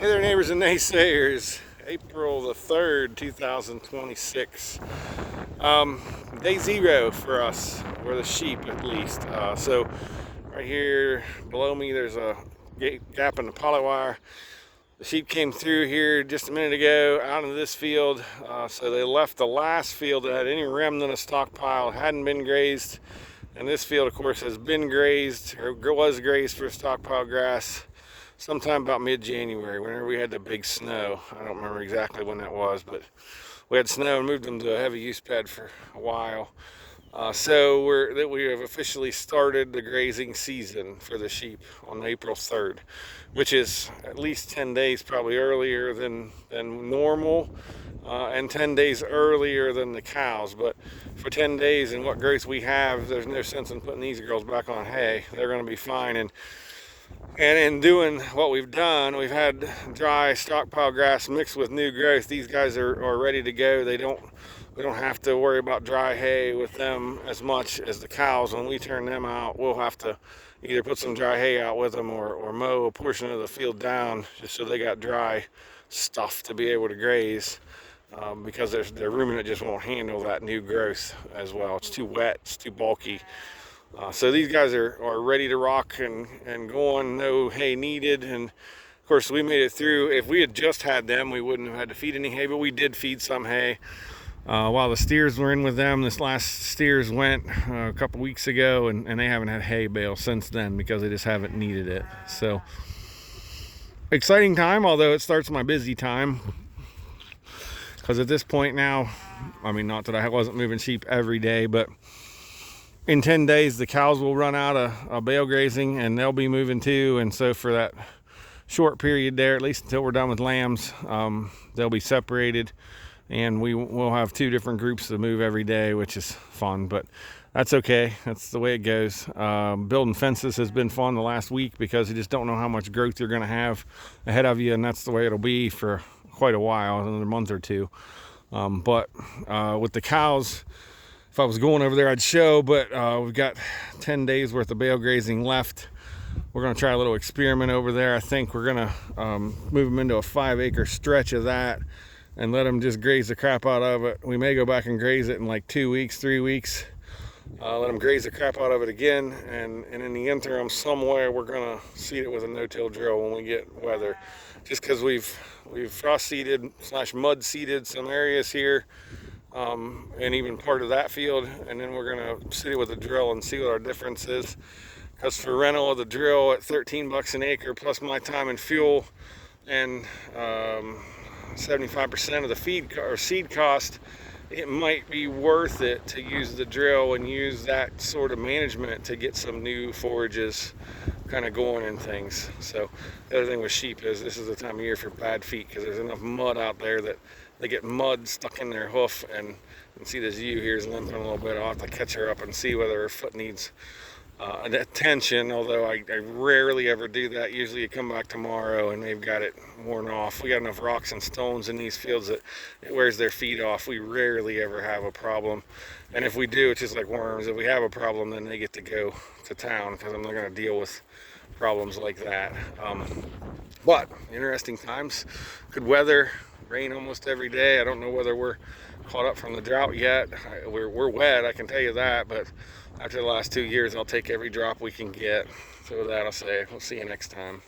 Hey there, neighbors and naysayers. April the 3rd, 2026. Day zero for us, or the sheep at least. So right here below me, there's a gap in the poly wire. The sheep came through here just a minute ago out into this field. So they left the last field that had any remnant of stockpile, hadn't been grazed. And this field, of course, has been grazed, or was grazed for stockpile grass sometime about mid-January, whenever we had the big snow. I don't remember exactly when that was, but we had snow and moved them to a heavy use pad for a while. So we have officially started the grazing season for the sheep on April 3rd, which is at least 10 days probably earlier than normal, and 10 days earlier than the cows. But for 10 days and what growth we have, there's no sense in putting these girls back on hay. They're going to be fine. And in doing what we've done, we've had dry stockpile grass mixed with new growth. These guys are ready to go. We don't have to worry about dry hay with them as much as the cows. When we turn them out, we'll have to either put some dry hay out with them or mow a portion of the field down just so they got dry stuff to be able to graze, because their ruminant just won't handle that new growth as well. It's too wet, it's too bulky. So these guys are ready to rock and going, no hay needed. And of course we made it through. If we had just had them, we wouldn't have had to feed any hay, but we did feed some hay while the steers were in with them. This last steers went a couple weeks ago, and they haven't had hay bale since then because they just haven't needed it. So exciting time, although it starts my busy time, because at this point now, I mean, not that I wasn't moving sheep every day, but in 10 days the cows will run out of bale grazing and they'll be moving too. And so for that short period there, at least until we're done with lambs, they'll be separated, and we'll have two different groups to move every day, which is fun, but that's okay. That's the way it goes. Building fences has been fun the last week because you just don't know how much growth you're going to have ahead of you, and that's the way it'll be for quite a while, another month or two. But with the cows, if I was going over there, I'd show, but we've got 10 days worth of bale grazing left. We're going to try a little experiment over there. I think we're going to move them into a 5-acre stretch of that and let them just graze the crap out of it. We may go back and graze it in like 2 weeks, 3 weeks. Let them graze the crap out of it again. And in the interim, somewhere we're going to seed it with a no-till drill when we get weather. Just because we've frost seeded / mud seeded some areas here. And even part of that field, and then we're going to seed it with a drill and see what our difference is. Because for rental of the drill at $13 an acre plus my time and fuel, and 75% of the feed or seed cost, it might be worth it to use the drill and use that sort of management to get some new forages kind of going and things. So the other thing with sheep is this is the time of year for bad feet, because there's enough mud out there that they get mud stuck in their hoof. And you can see this ewe here is limping a little bit. I'll have to catch her up and see whether her foot needs attention, although I rarely ever do that. Usually you come back tomorrow and they've got it worn off. We got enough rocks and stones in these fields that it wears their feet off. We rarely ever have a problem, and if we do, it's just like worms. If we have a problem, then they get to go to town, because I'm not going to deal with problems like that. But interesting times, good weather, rain almost every day. I don't know whether we're caught up from the drought yet. We're wet, I can tell you that, but after the last 2 years, I'll take every drop we can get. So with that, I'll say we'll see you next time.